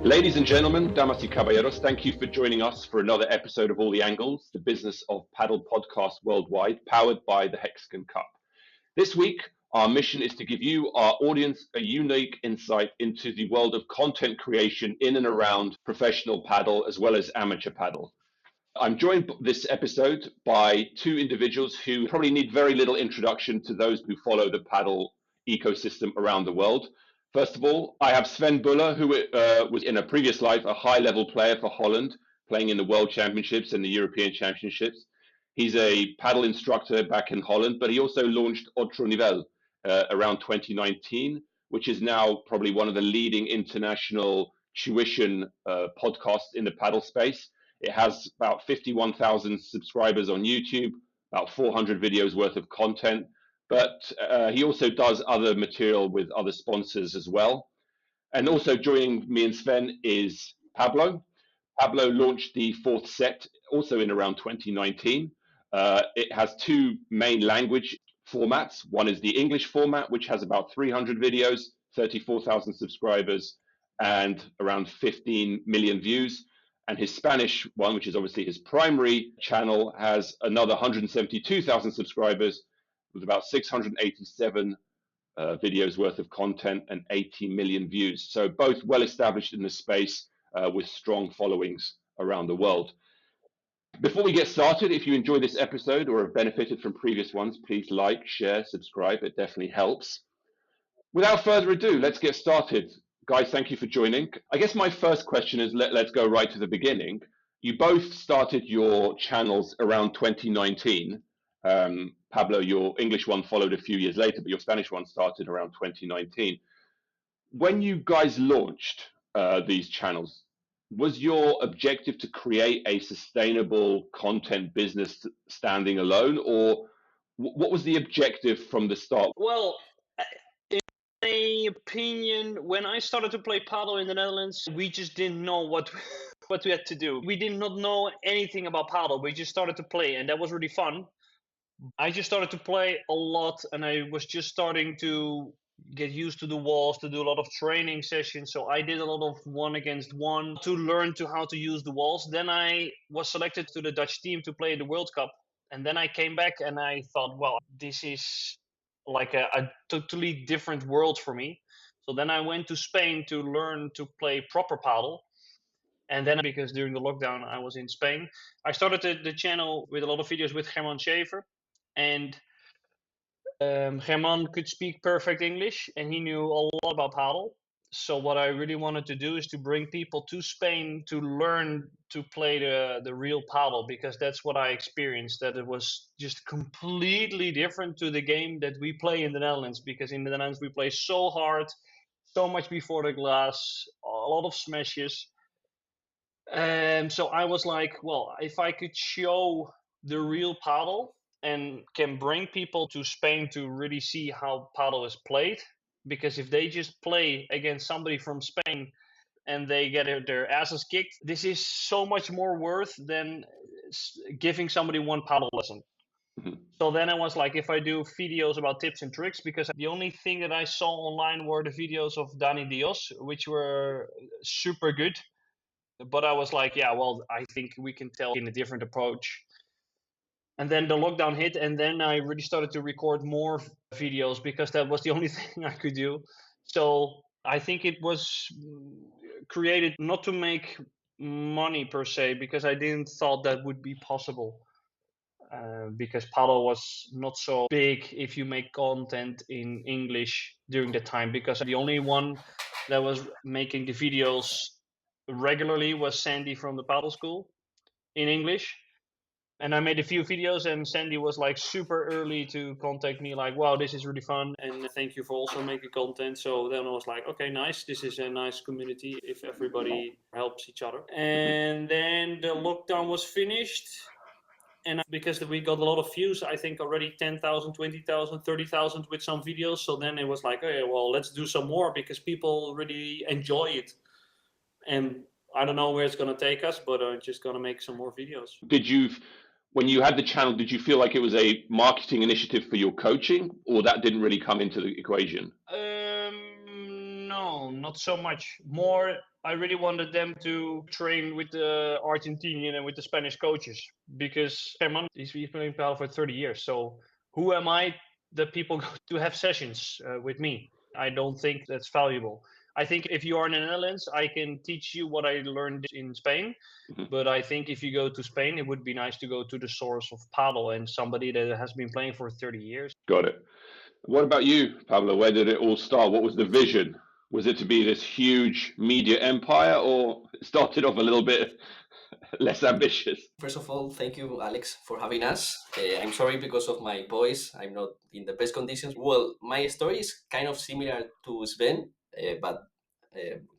Ladies and gentlemen, damas y caballeros, thank you for joining us for another episode of All the Angles, the business of paddle podcast worldwide, powered by the Hexagon Cup. This week, our mission is to give you, our audience, a unique insight into the world of content creation in and around professional paddle as well as amateur paddle. I'm joined this episode by two individuals who probably need very little introduction to those who follow the paddle ecosystem around the world. First of all, I have Sven Boele, who was in a previous life a high-level player for Holland, playing in the World Championships and the European Championships. He's a paddle instructor back in Holland, but he also launched Otro Nivel around 2019, which is now probably one of the leading international tuition podcasts in the paddle space. It has about 51,000 subscribers on YouTube, about 400 videos worth of content. But he also does other material with other sponsors as well. And also joining me and Sven is Pablo. Pablo launched the fourth set also in around 2019. It has two main language formats. One is the English format, which has about 300 videos, 34,000 subscribers, and around 15 million views. And his Spanish one, which is obviously his primary channel, has another 172,000 subscribers, with about 687 videos worth of content and 80 million views. So both well established in the space with strong followings around the world. Before we get started, if you enjoy this episode or have benefited from previous ones, please like, share, subscribe. It definitely helps. Without further ado, let's get started. Guys, thank you for joining. I guess my first question is, let's go right to the beginning. You both started your channels around 2019. Pablo, your English one followed a few years later, but your Spanish one started around 2019. When you guys launched these channels, was your objective to create a sustainable content business standing alone, or what was the objective from the start? Well, in my opinion, when I started to play paddle in the Netherlands, we just didn't know what we had to do. We did not know anything about paddle. We just started to play, and that was really fun. I just started to play a lot, and I was just starting to get used to the walls, to do a lot of training sessions. So I did a lot of 1-against-1 to learn how to use the walls. Then I was selected to the Dutch team to play the World Cup. And then I came back and I thought, well, this is like a totally different world for me. So then I went to Spain to learn to play proper paddle. And then, because during the lockdown I was in Spain, I started the channel with a lot of videos with Herman Schaefer. And Herman could speak perfect English and he knew a lot about paddle. So what I really wanted to do is to bring people to Spain to learn to play the real paddle, because that's what I experienced, that it was just completely different to the game that we play in the Netherlands. Because in the Netherlands we play so hard, so much before the glass, a lot of smashes. So I was like, well, if I could show the real paddle and can bring people to Spain to really see how paddle is played, because if they just play against somebody from Spain and they get their asses kicked, this is so much more worth than giving somebody one paddle lesson. Mm-hmm. So then I was like, if I do videos about tips and tricks, because the only thing that I saw online were the videos of Dani Dios, which were super good. But I was like, yeah, well, I think we can tell in a different approach. And then the lockdown hit, and then I really started to record more videos because that was the only thing I could do. So I think it was created not to make money per se, because I didn't thought that would be possible. Because paddle was not so big if you make content in English during the time, because the only one that was making the videos regularly was Sandy from the paddle school in English. And I made a few videos, and Sandy was like super early to contact me, like, wow, this is really fun, and thank you for also making content. So then I was like, okay, nice, this is a nice community if everybody helps each other. And then the lockdown was finished, and because we got a lot of views, I think already 10,000, 20,000, 30,000 with some videos. So then it was like, okay, well, let's do some more, because people really enjoy it. And I don't know where it's going to take us, but I'm just going to make some more videos. When you had the channel, did you feel like it was a marketing initiative for your coaching, or that didn't really come into the equation? No, not so much. More I really wanted them to train with the Argentinian and with the Spanish coaches because Herman, he's playing paddle for 30 years. So who am I that people go to have sessions with me? I don't think that's valuable. I think if you are in the Netherlands, I can teach you what I learned in Spain. Mhm. But I think if you go to Spain, it would be nice to go to the source of paddle and somebody that has been playing for 30 years. Got it. What about you, Pablo? Where did it all start? What was the vision? Was it to be this huge media empire, or it started off a little bit less ambitious? First of all, thank you, Alex, for having us. I'm sorry because of my voice. I'm not in the best conditions. Well, my story is kind of similar to Sven, but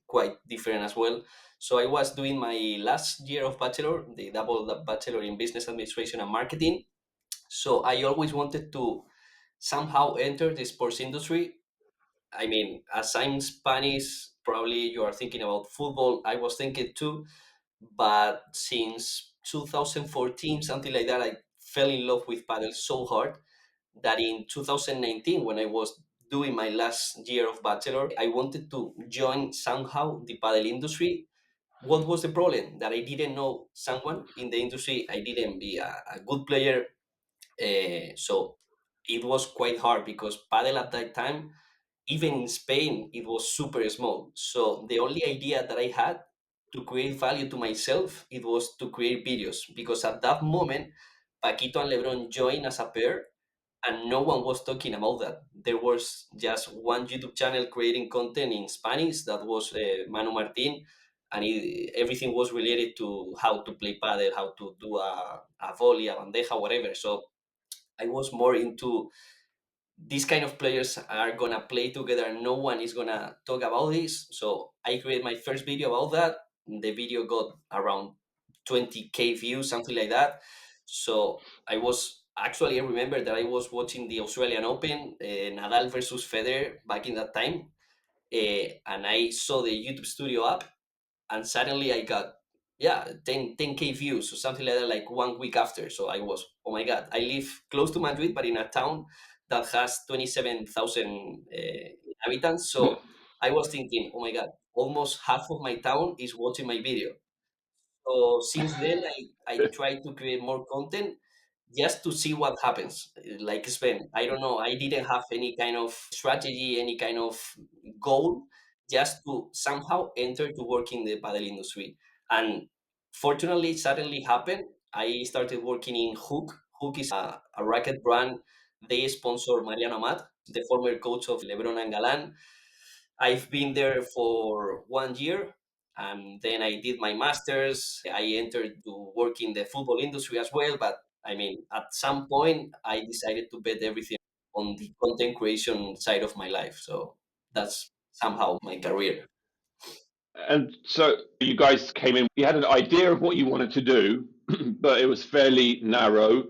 quite different as well. So I was doing my last year of bachelor, the double bachelor in business administration and marketing. So I always wanted to somehow enter the sports industry. I mean, as I'm Spanish, probably you are thinking about football. I was thinking too, but since 2014, something like that, I fell in love with paddle so hard that in 2019, when I was doing my last year of bachelor, I wanted to join somehow the paddle industry. What was the problem? That I didn't know someone in the industry. I didn't be a good player. So it was quite hard because paddle at that time, even in Spain, it was super small. So the only idea that I had to create value to myself, it was to create videos because at that moment, Paquito and Lebron joined as a pair and no one was talking about that. There was just one YouTube channel creating content in Spanish that was Manu Martin, and everything was related to how to play paddle, how to do a volley, a bandeja, whatever. So I was more into these kind of players are gonna play together. No one is gonna talk about this. So I created my first video about that. The video got around 20K views, something like that. So I was actually, I remember that I was watching the Australian Open, Nadal versus Federer back in that time, and I saw the YouTube Studio app, and suddenly I got, yeah, 10K views or something like that, like 1 week after. So I was, oh my god, I live close to Madrid but in a town that has 27,000 inhabitants. So I was thinking, oh my god, almost half of my town is watching my video. So since then, I try to create more content just to see what happens. Like Sven, I don't know, I didn't have any kind of strategy, any kind of goal, just to somehow enter to work in the paddle industry. And fortunately, it suddenly happened. I started working in Hook. Hook is a racket brand. They sponsor Mariano Amat, the former coach of Lebron and Galan. I've been there for 1 year, and then I did my master's. I entered to work in the football industry as well. But I mean, at some point, I decided to bet everything on the content creation side of my life. So that's somehow my career. And so you guys came in, you had an idea of what you wanted to do, but it was fairly narrow.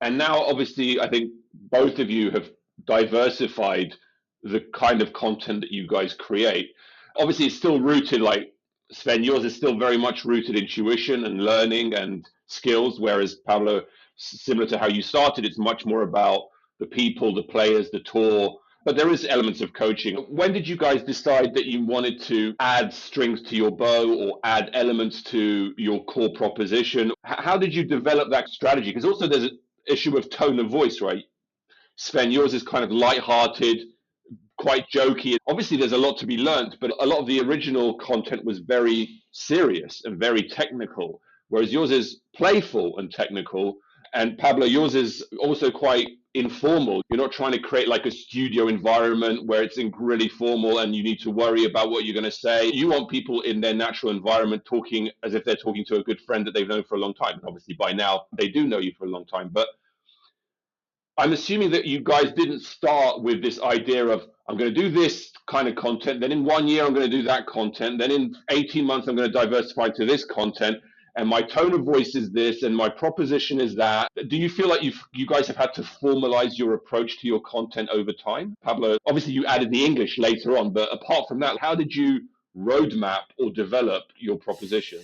And now, obviously, I think both of you have diversified the kind of content that you guys create. Obviously, it's still rooted, like Sven, yours is still very much rooted in tuition and learning and skills, whereas Pablo, similar to how you started, it's much more about the people, the players, the tour, but there is elements of coaching. When did you guys decide that you wanted to add strings to your bow or add elements to your core proposition? How did you develop that strategy? Because also there's an issue of tone of voice, right? Sven, yours is kind of light-hearted, quite jokey. Obviously, there's a lot to be learnt, but a lot of the original content was very serious and very technical, whereas yours is playful and technical. And Pablo, yours is also quite informal. You're not trying to create like a studio environment where it's really formal and you need to worry about what you're going to say. You want people in their natural environment talking as if they're talking to a good friend that they've known for a long time. And obviously, by now, they do know you for a long time. But I'm assuming that you guys didn't start with this idea of I'm going to do this kind of content, then in 1 year I'm going to do that content, then in 18 months I'm going to diversify to this content, and my tone of voice is this, and my proposition is that. Do you feel like you guys have had to formalize your approach to your content over time? Pablo, obviously you added the English later on, but apart from that, how did you roadmap or develop your proposition?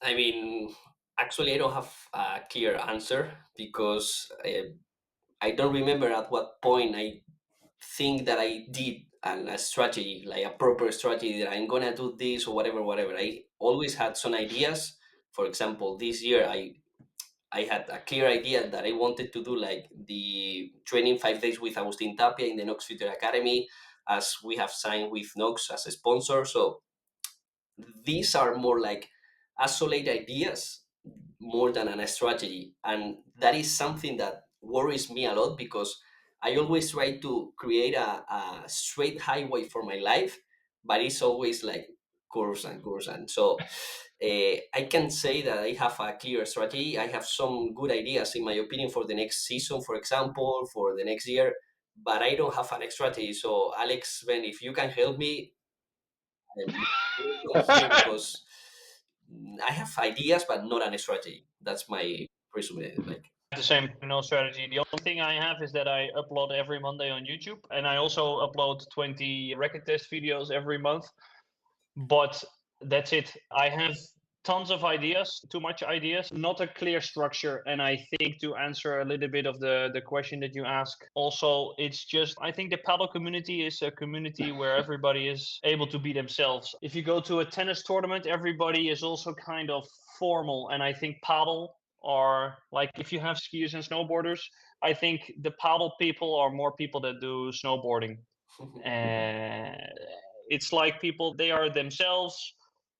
I mean, actually, I don't have a clear answer because I don't remember at what point I think that I did a strategy, like a proper strategy that I'm gonna do this or whatever. I always had some ideas. For example, this year I had a clear idea that I wanted to do like the training 5 days with Agustin Tapia in the Nox Future Academy, as we have signed with Nox as a sponsor. So these are more like isolated ideas more than a strategy. And that is something that worries me a lot because I always try to create a straight highway for my life, but it's always like curves and curves. And so I can say that I have a clear strategy. I have some good ideas, in my opinion, for the next season, for example, for the next year, but I don't have an strategy. So, Alex, Sven, if you can help me, come here because I have ideas, but not a strategy. That's my resume. Like, The same, no strategy. The only thing I have is that I upload every Monday on YouTube, and I also upload 20 racket test videos every month. But that's it. I have tons of ideas, too much ideas, not a clear structure. And I think, to answer a little bit of the question that you ask, also, it's just, I think the paddle community is a community where everybody is able to be themselves. If you go to a tennis tournament, everybody is also kind of formal. And I think paddle are like, if you have skiers and snowboarders, I think the paddle people are more people that do snowboarding. And it's like people, they are themselves.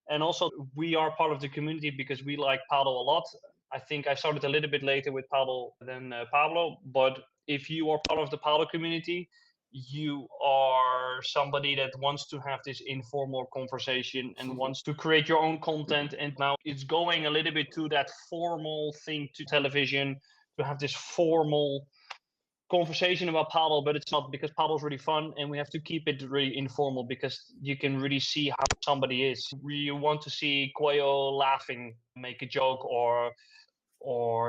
And also, we are part of the community because we like paddle a lot. I think I started a little bit later with paddle than Pablo, but if you are part of the paddle community, you are somebody that wants to have this informal conversation and wants to create your own content. And now it's going a little bit to that formal thing, to television, to have this formal conversation about paddle, but it's not, because paddle is really fun, and we have to keep it really informal because you can really see how somebody is. You want to see Cuello laughing, make a joke, or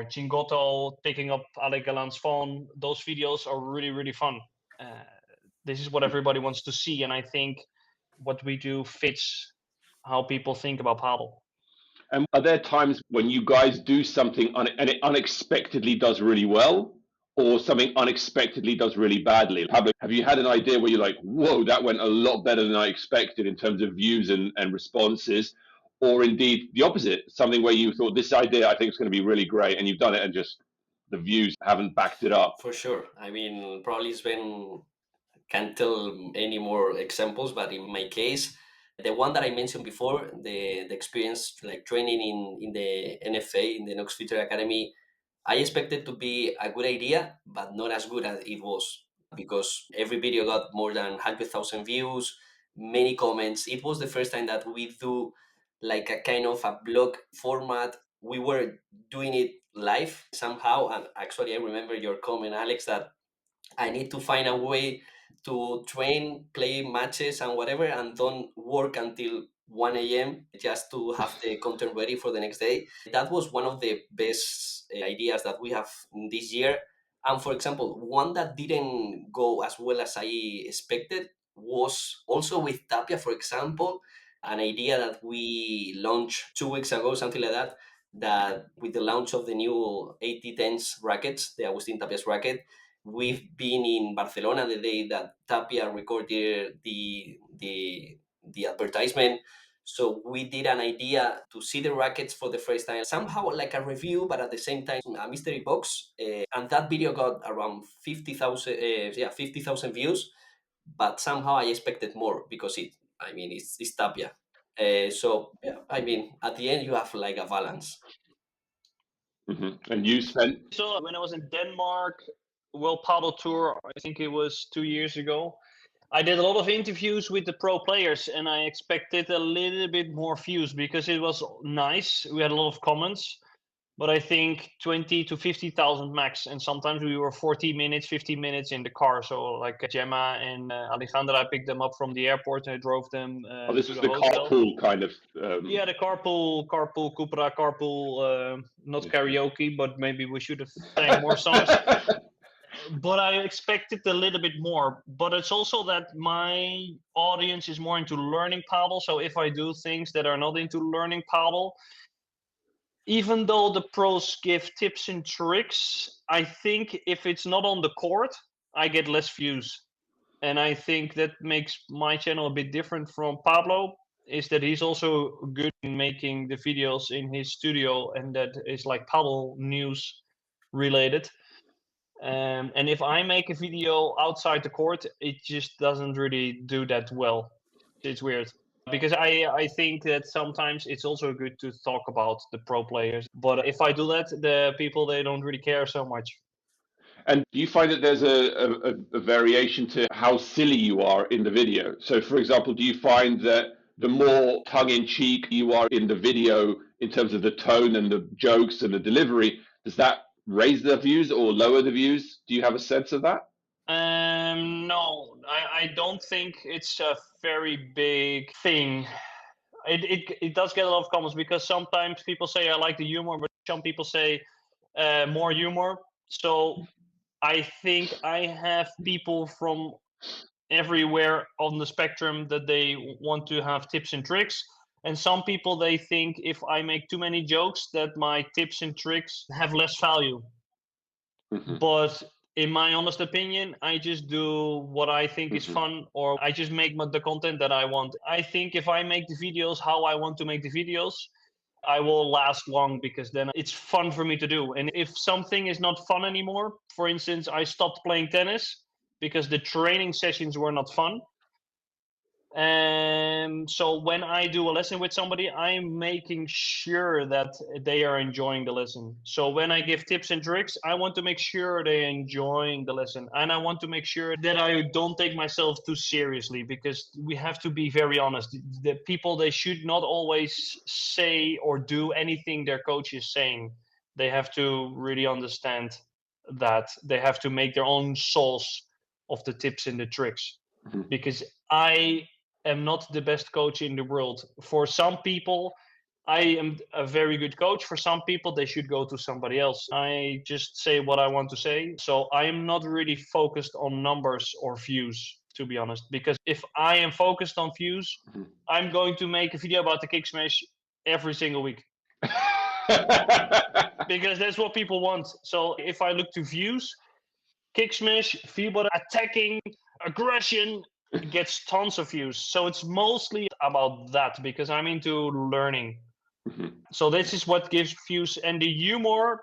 Chingotto picking up Ale Galant's phone. Those videos are really, really fun. This is what everybody wants to see, and I think what we do fits how people think about paddle. And are there times when you guys do something and it unexpectedly does really well, or something unexpectedly does really badly? Pablo, have you had an idea where you're like, whoa, that went a lot better than I expected in terms of views and responses? Or indeed the opposite, something where you thought this idea I think is going to be really great and you've done it and just the views haven't backed it up? for sure. I mean, probably Sven can't tell any more examples, but in my case, the one that I mentioned before, the experience like training in the NFA, in the Nox Future Academy, I expected to be a good idea, but not as good as it was, because every video got more than 100,000 views, many comments. It was the first time that we do like a kind of a blog format. We were doing it live somehow. And actually, I remember your comment, Alex, that I need to find a way to train, play matches and whatever, and don't work until 1 a.m. just to have the content ready for the next day. That was one of the best ideas that we have this year. And for example, one that didn't go as well as I expected was also with Tapia, for example, an idea that we launched 2 weeks ago, something like that, that with the launch of the new 8010s rackets, the Agustin Tapia's racket, we've been in Barcelona the day that Tapia recorded the advertisement. So we did an idea to see the rackets for the first time, somehow like a review, but at the same time a mystery box. And that video got around 50,000 views. But somehow I expected more because it's Tapia. So yeah, I mean, at the end you have like a balance. And you, Sven? So when I was in Denmark, World Paddle Tour, I think it was 2 years ago, I did a lot of interviews with the pro players, and I expected a little bit more views because it was nice. We had a lot of comments, but I think 20 to 50,000 max. And sometimes we were 40 minutes, 50 minutes in the car. So like Gemma and Alejandra, I picked them up from the airport and I drove them Oh, this to was the the hotel. carpool kind of. Yeah, the carpool, Cupra, carpool, not karaoke, but maybe we should have sang more songs. But I expected a little bit more. But it's also that my audience is more into learning paddle. So if I do things that are not into learning paddle, even though the pros give tips and tricks, I think if it's not on the court, I get less views. and I think that makes my channel a bit different from Pablo, is that he's also good in making the videos in his studio, and that is like Paddle news related. And if I make a video outside the court, it just doesn't really do that well. It's weird because I think that sometimes it's also good to talk about the pro players. But if I do that, the people, they don't really care so much. And do you find that there's a variation to how silly you are in the video? So, for example, do you find that the more tongue-in-cheek you are in the video in terms of the tone and the jokes and the delivery, does that raise the views or lower the views? Do you have a sense of that? No, I don't think it's a very big thing. It does get a lot of comments because sometimes people say I like the humor, but some people say more humor. So I think I have people from everywhere on the spectrum that they want to have tips and tricks. And some people, they think if I make too many jokes that my tips and tricks have less value. But in my honest opinion, I just do what I think is fun, or I just make the content that I want. I think if I make the videos how I want to make the videos, I will last long because then it's fun for me to do. And if something is not fun anymore, for instance, I stopped playing tennis because the training sessions were not fun. And so when I do a lesson with somebody, I'm making sure that they are enjoying the lesson. So when I give tips and tricks, I want to make sure they're enjoying the lesson. And I want to make sure that I don't take myself too seriously, because we have to be very honest. The people, they should not always say or do anything their coach is saying. They have to really understand that they have to make their own sauce of the tips and the tricks. Because I am not the best coach in the world. For some people, I am a very good coach. For some people, they should go to somebody else. I just say what I want to say. So I am not really focused on numbers or views, to be honest. Because if I am focused on views, I'm going to make a video about the kick smash every single week. Because that's what people want. So if I look to views, kick smash, Fibo attacking, aggression, gets tons of views. So it's mostly about that because I'm into learning. So this is what gives views, and the humor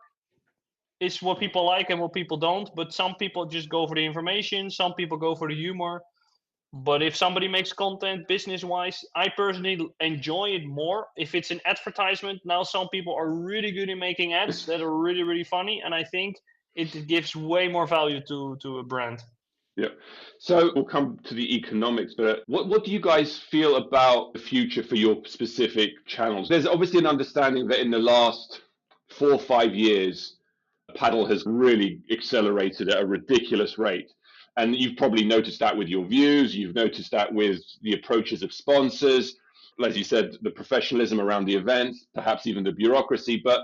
is what people like and what people don't. But some people just go for the information, some people go for the humor. But if somebody makes content business wise, I personally enjoy it more if it's an advertisement. Now some people are really good in making ads that are really, really funny, and I think it gives way more value to a brand. Yeah. So we'll come to the economics, but what do you guys feel about the future for your specific channels? There's obviously an understanding that in the last 4 or 5 years, paddle has really accelerated at a ridiculous rate. And you've probably noticed that with your views, you've noticed that with the approaches of sponsors, as you said, the professionalism around the events, perhaps even the bureaucracy. But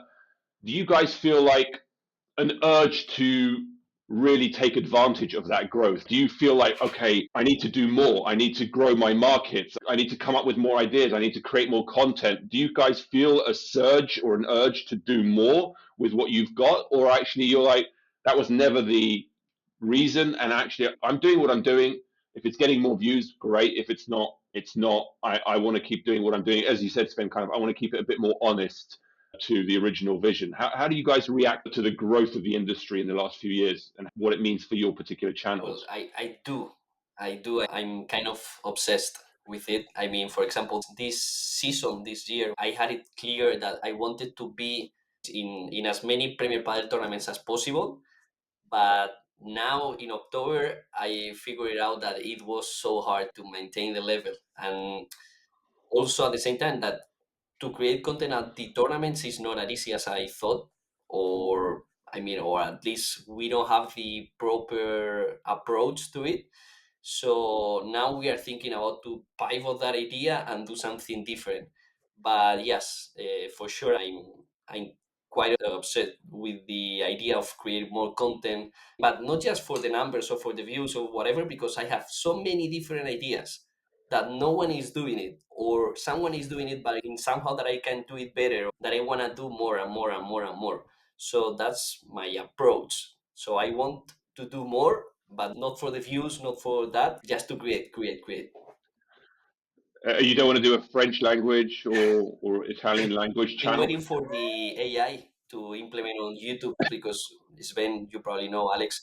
do you guys feel like an urge to really take advantage of that growth? Do you feel like, okay, I need to do more, I need to grow my markets, I need to come up with more ideas, I need to create more content? Do you guys feel a surge or an urge to do more with what you've got? Or actually you're like, that was never the reason, and actually I'm doing what I'm doing. If it's getting more views, great. If it's not, it's not. I want to keep doing what I'm doing. As you said, Sven, kind of, I want to keep it a bit more honest to the original vision. How do you guys react to the growth of the industry in the last few years and what it means for your particular channels? Well, I do. I do. I'm kind of obsessed with it. I mean, for example, this season, this year, I had it clear that I wanted to be in as many Premier Padel tournaments as possible. But now in October, I figured out that it was so hard to maintain the level. And also at the same time, that to create content at the tournaments is not as easy as I thought, or I mean, or at least we don't have the proper approach to it. So now we are thinking about to pivot that idea and do something different. But yes, for sure, I'm quite upset with the idea of creating more content, but not just for the numbers or for the views or whatever, because I have so many different ideas that no one is doing it, or someone is doing it but in somehow that I can do it better, that I want to do more and more and more and more. So that's my approach. So I want to do more, but not for the views, not for that, just to create. You don't want to do a French language or Italian language Been channel? waiting for the AI to implement on YouTube because Sven, you probably know, Alex,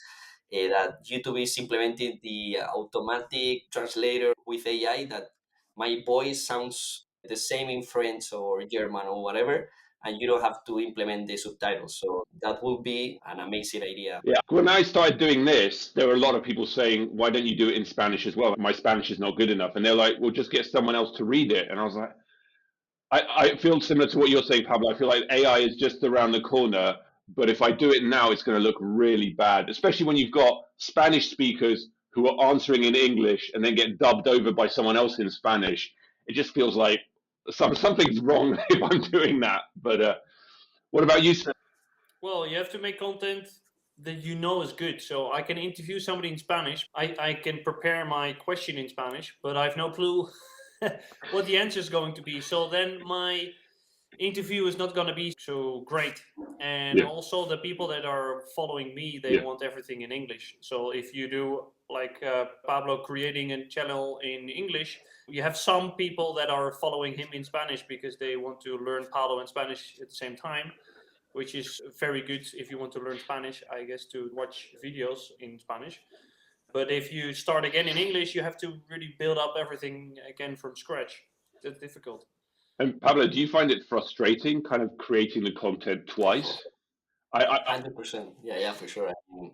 that YouTube is implementing the automatic translator with AI that my voice sounds the same in French or German or whatever, and you don't have to implement the subtitles. So that will be an amazing idea. Yeah. When I started doing this, there were a lot of people saying, "Why don't you do it in Spanish as well? My Spanish is not good enough." And they're like, "Well, just get someone else to read it." And I was like, I feel similar to what you're saying, Pablo. I feel like AI is just around the corner, but if I do it now, it's going to look really bad, especially when you've got Spanish speakers who are answering in English and then get dubbed over by someone else in Spanish. It just feels like something's wrong if I'm doing that. But what about you, Sven? Well, you have to make content that you know is good. So I can interview somebody in Spanish. I can prepare my question in Spanish, but I have no clue what the answer is going to be. So then my interview is not going to be so great. And Yeah, also the people that are following me, they yeah, want everything in English. So if you do like Pablo creating a channel in English, you have some people that are following him in Spanish because they want to learn Pablo in Spanish at the same time, which is very good if you want to learn Spanish, I guess, to watch videos in Spanish. But if you start again in English, you have to really build up everything again from scratch. That's difficult. and Pablo, do you find it frustrating, kind of creating the content twice? I 100%. Yeah, for sure. I mean,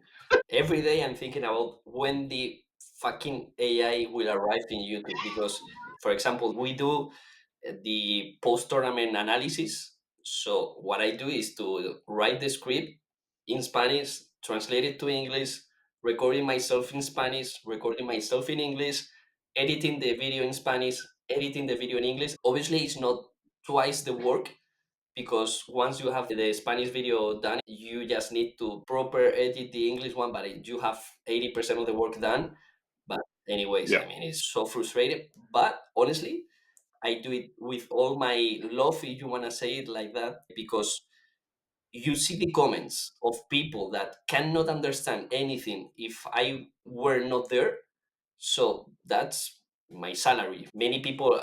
every day I'm thinking about when the fucking AI will arrive in YouTube because, for example, we do the post-tournament analysis. So what I do is to write the script in Spanish, translate it to English, recording myself in Spanish, recording myself in English, editing the video in Spanish, editing the video in English. Obviously, it's not twice the work because once you have the Spanish video done, you just need to proper edit the English one, but you have 80% of the work done. But anyways, yeah. I mean, it's so frustrating. But honestly, I do it with all my love, if you want to say it like that, because you see the comments of people that cannot understand anything if I were not there. So that's my salary. Many people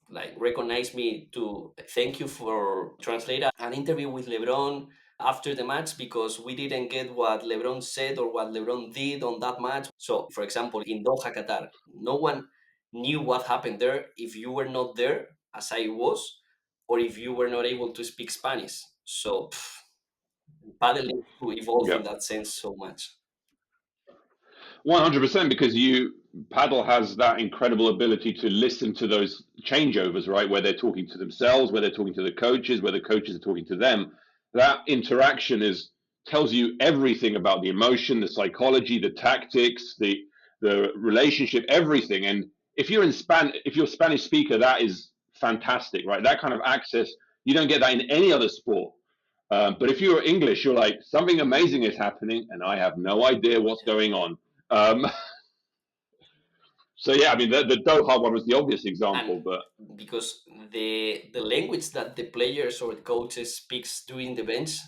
like recognize me to thank you for translating an interview with LeBron after the match because we didn't get what LeBron said or what LeBron did on that match. So, for example, in Doha, Qatar, no one knew what happened there if you were not there, as I was, or if you were not able to speak Spanish. So, Padel needs to evolve Yeah. in that sense so much. 100%, because you Paddle has that incredible ability to listen to those changeovers, right? Where they're talking to themselves, where they're talking to the coaches, where the coaches are talking to them. That interaction is tells you everything about the emotion, the psychology, the tactics, the relationship, everything. And if you're a Spanish speaker, that is fantastic, right? That kind of access, you don't get that in any other sport. But if you're English, you're like, something amazing is happening, and I have no idea what's going on. Um, so yeah, I mean the Doha one was the obvious And example, but because the language that the players or the coaches speaks during the bench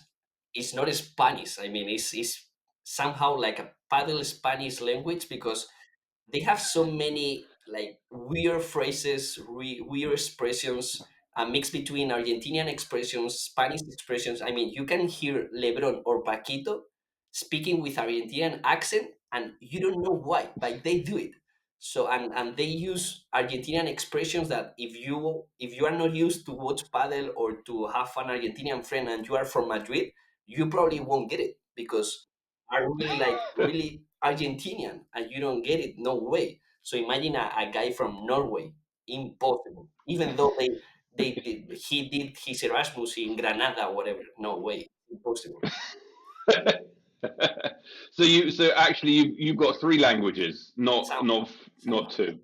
is not Spanish. I mean, it's somehow like a paddle Spanish language because they have so many like weird phrases, weird expressions, a mix between Argentinian expressions, Spanish expressions. I mean, you can hear Lebron or Paquito speaking with Argentinian accent, and you don't know why, but they do it. So and they use Argentinian expressions that if you are not used to watch paddle or to have an Argentinian friend and you are from Madrid, you probably won't get it because are really like really Argentinian and you don't get it. No way. So imagine a guy from Norway. Impossible. Even though he did his Erasmus in Granada, whatever. No way. Impossible. so actually you've got three languages, not Somehow. not not Somehow. two.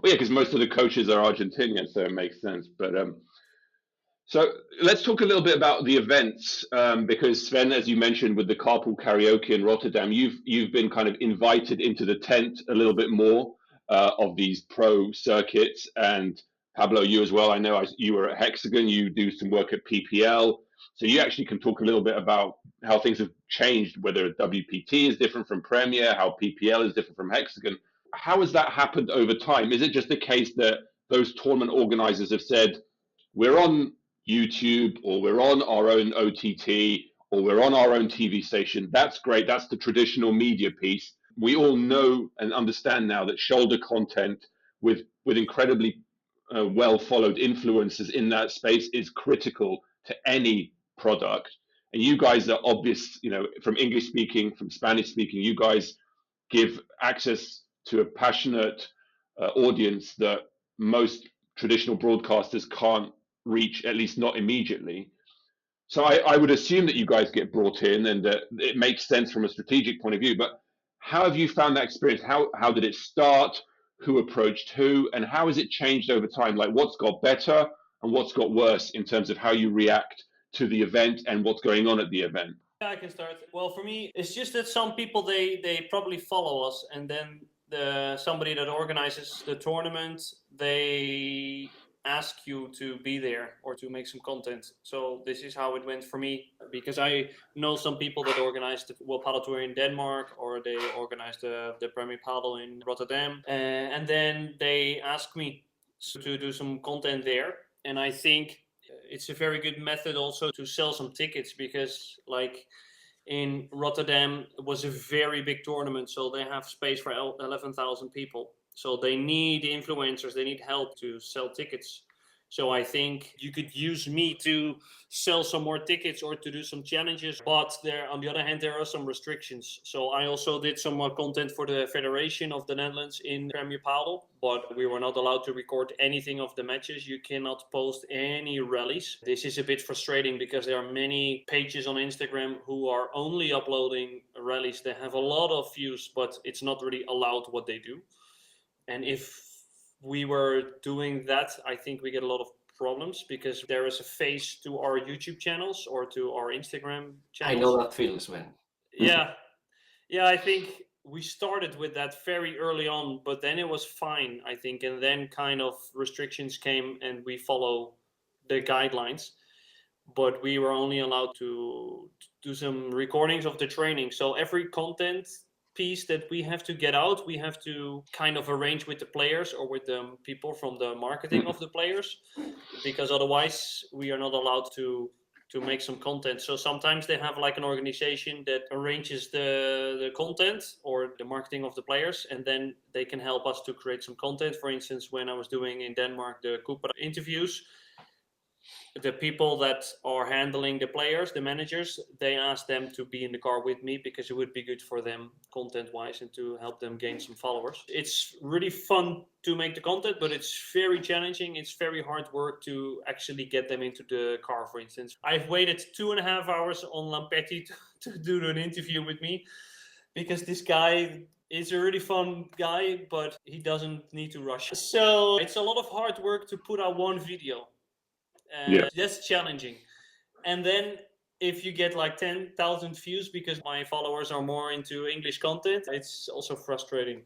Well, yeah, because most of the coaches are Argentinian, so it makes sense. But so let's talk a little bit about the events, because Sven, as you mentioned, with the carpool karaoke in Rotterdam, you've been kind of invited into the tent a little bit more of these pro circuits, and Pablo, you as well. I know you were at Hexagon. You do some work at PPL. So you actually can talk a little bit about how things have changed, whether WPT is different from Premier, how PPL is different from Hexagon. How has that happened over time? Is it just the case that those tournament organizers have said, we're on YouTube, or we're on our own OTT, or we're on our own TV station? That's great. That's the traditional media piece. We all know and understand now that shoulder content with incredibly well followed influencers in that space is critical to any product. And you guys are obvious, from English speaking, from Spanish speaking, you guys give access to a passionate audience that most traditional broadcasters can't reach, at least not immediately. So I would assume that you guys get brought in and that it makes sense from a strategic point of view. But how have you found that experience? How did it start? Who approached who? And how has it changed over time? Like, what's got better and what's got worse in terms of how you react to the event and what's going on at the event? Yeah, I can start. Well, for me, it's just that some people they probably follow us, and then somebody that organizes the tournament, they ask you to be there or to make some content. So this is how it went for me, because I know some people that organized the World Padel Tour in Denmark, or they organized the Premier Padel in Rotterdam, and then they asked me to do some content there. And I think it's a very good method also to sell some tickets, because like in Rotterdam, it was a very big tournament, so they have space for 11,000 people. So they need influencers, they need help to sell tickets. So I think you could use me to sell some more tickets or to do some challenges. But there, on the other hand, there are some restrictions. So I also did some more content for the Federation of the Netherlands in Premier Padel, but we were not allowed to record anything of the matches. You cannot post any rallies. This is a bit frustrating because there are many pages on Instagram who are only uploading rallies. They have a lot of views, but it's not really allowed what they do. And if we were doing that, I think we get a lot of problems, because there is a face to our YouTube channels or to our Instagram channels. I know that feeling, Sven. Yeah. I think we started with that very early on, but then it was fine, I think. And then kind of restrictions came and we follow the guidelines. But we were only allowed to do some recordings of the training. So every content piece that we have to get out, we have to kind of arrange with the players or with the people from the marketing of the players, because otherwise we are not allowed to make some content. So sometimes they have like an organization that arranges the content or the marketing of the players, and then they can help us to create some content. For instance, when I was doing in Denmark the Cooper interviews, the people that are handling the players, the managers, they ask them to be in the car with me, because it would be good for them content wise and to help them gain some followers. It's really fun to make the content, but it's very challenging. It's very hard work to actually get them into the car, for instance. I've waited 2.5 hours on Lampetti to do an interview with me, because this guy is a really fun guy, but he doesn't need to rush. So it's a lot of hard work to put out one video. That's challenging. And then if you get like 10,000 views because my followers are more into English content, it's also frustrating.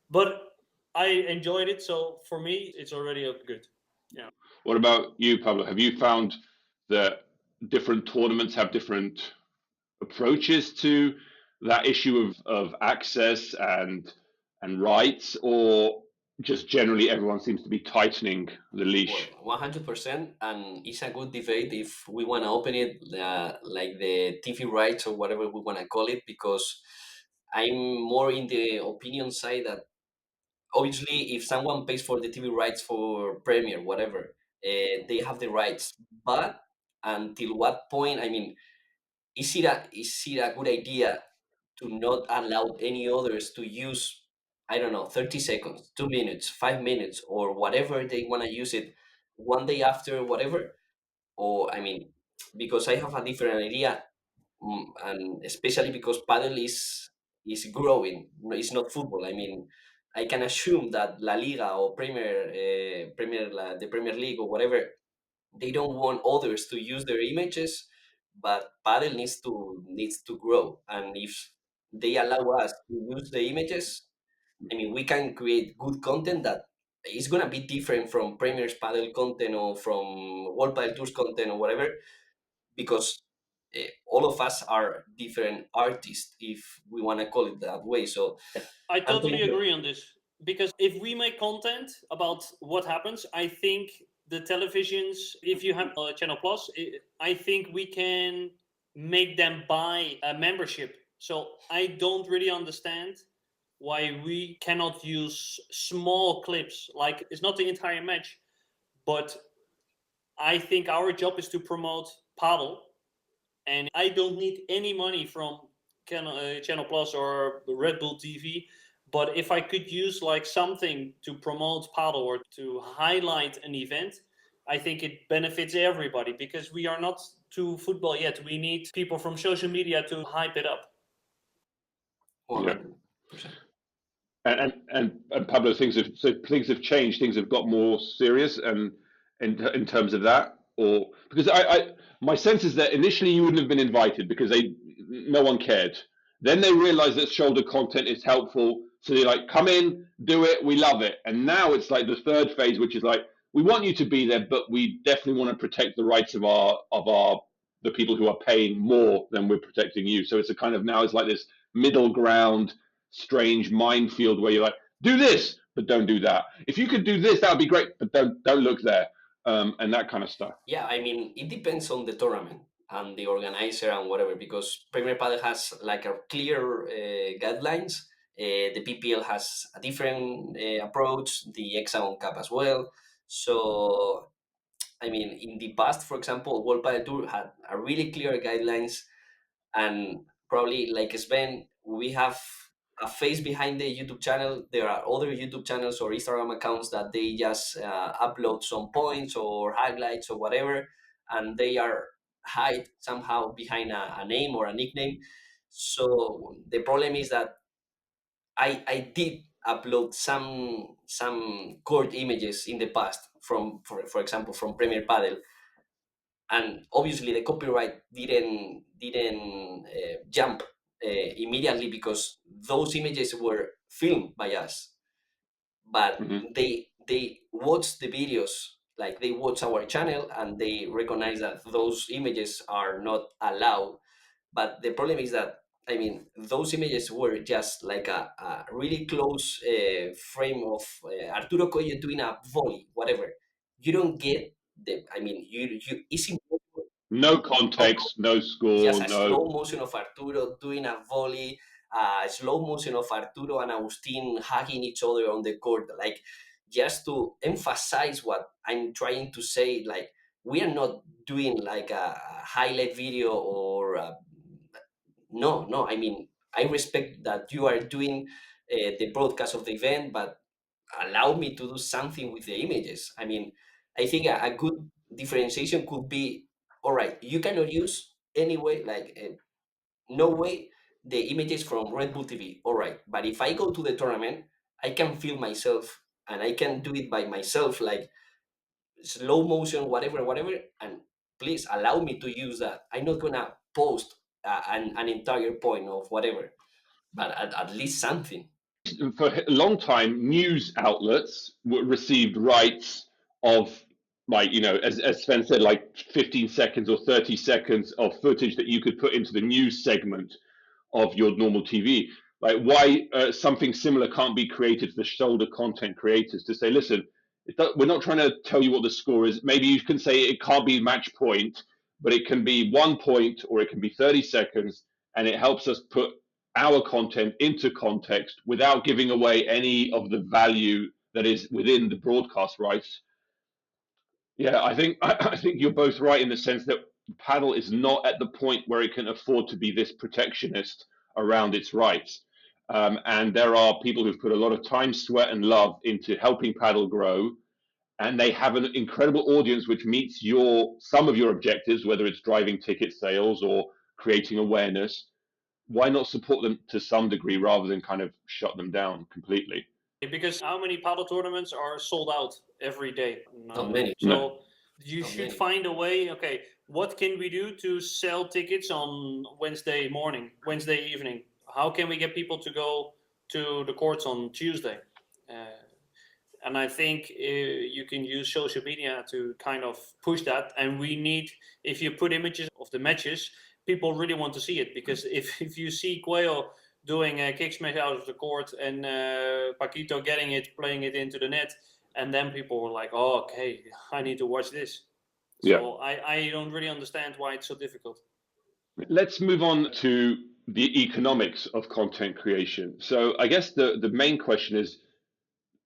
But I enjoyed it, so for me, it's already good. Yeah. What about you, Pablo? Have you found that different tournaments have different approaches to that issue of access and rights, or just generally everyone seems to be tightening the leash? Well, 100%, and it's a good debate if we want to open it like the TV rights or whatever we want to call it, because I'm more in the opinion side that obviously if someone pays for the TV rights for Premier, whatever, they have the rights. But until what point? I mean, is it a good idea to not allow any others to use, I don't know, 30 seconds, 2 minutes, 5 minutes, or whatever they want to use it one day after, whatever? Or, I mean, because I have a different idea, and especially because paddle is growing. It's not football. I mean, I can assume that La Liga or the Premier League or whatever, they don't want others to use their images, but paddle needs to grow. And if they allow us to use the images, I mean, we can create good content that is gonna be different from Premier's paddle content or from World Paddle Tours content or whatever. because all of us are different artists, if we want to call it that way. So I I'm totally thinking, agree on this, because if we make content about what happens, I think the televisions, if you have Channel Plus, I think we can make them buy a membership. So I don't really understand why we cannot use small clips. Like, it's not the entire match, but I think our job is to promote paddle, and I don't need any money from Channel Plus or Red Bull TV. But if I could use like something to promote paddle or to highlight an event, I think it benefits everybody, because we are not to football yet. We need people from social media to hype it up. 100%. And Pablo, things have changed. Things have got more serious, and in terms of that, or because my sense is that initially you wouldn't have been invited because no one cared. Then they realized that shoulder content is helpful, so they're like, come in, do it, we love it. And now it's like the third phase, which is like, we want you to be there, but we definitely want to protect the rights of our the people who are paying more than we're protecting you. So it's a kind of, now it's like this middle ground, strange minefield where you're like, do this, but don't do that. If you could do this, that would be great, but don't look there, and that kind of stuff. Yeah, I mean, it depends on the tournament and the organizer and whatever, because Premier Padel has like a clear guidelines. The PPL has a different approach, the Hexagon Cup as well. So, I mean, in the past, for example, World Padel Tour had a really clear guidelines, and probably like Sven, we have a face behind the YouTube channel. There are other YouTube channels or Instagram accounts that they just upload some points or highlights or whatever, and they are hide somehow behind a name or a nickname. So the problem is that I did upload some court images in the past from, for example, from Premier Padel, and obviously the copyright didn't jump immediately, because those images were filmed by us, but Hmm. they watch the videos, like they watch our channel, and they recognize that those images are not allowed. But the problem is that, I mean, those images were just like a really close frame of Arturo Coelho doing a volley, whatever. You don't get the, I mean, you it's impossible. No No, context, no just score, a no. slow motion of Arturo doing a volley, a slow motion of Arturo and Agustin hugging each other on the court, like just to emphasize what I'm trying to say. Like, we are not doing like a highlight video or no, no. I mean, I respect that you are doing the broadcast of the event, but allow me to do something with the images. I mean, I think a good differentiation could be, all right, you cannot use anyway, like no way, the images from Red Bull TV. All right, but if I go to the tournament, I can film myself and I can do it by myself, like slow motion, whatever, whatever. And please allow me to use that. I'm not gonna post an entire point of whatever, but at least something. For a long time, news outlets received rights of, like, as Sven said, like 15 seconds or 30 seconds of footage that you could put into the news segment of your normal TV. Like, why something similar can't be created for the shoulder content creators to say, listen, we're not trying to tell you what the score is. Maybe you can say it can't be match point, but it can be 1 point or it can be 30 seconds, and it helps us put our content into context without giving away any of the value that is within the broadcast rights. Yeah, I think you're both right in the sense that paddle is not at the point where it can afford to be this protectionist around its rights. And there are people who've put a lot of time, sweat, and love into helping paddle grow, and they have an incredible audience which meets some of your objectives, whether it's driving ticket sales or creating awareness. Why not support them to some degree rather than kind of shut them down completely? Because how many paddle tournaments are sold out every day? Not None. many, No. So you not should many. find a way. Okay, what can we do to sell tickets on Wednesday morning, Wednesday evening? How can we get people to go to the courts on Tuesday? Uh, and I think you can use social media to kind of push that. And we need, if you put images the matches, people really want to see it, because if you see Quayle doing a kick smash out of the court and Paquito getting it, playing it into the net, and then people were like, oh, okay, I need to watch this. So I don't really understand why it's so difficult. Let's move on to the economics of content creation. So I guess the main question is,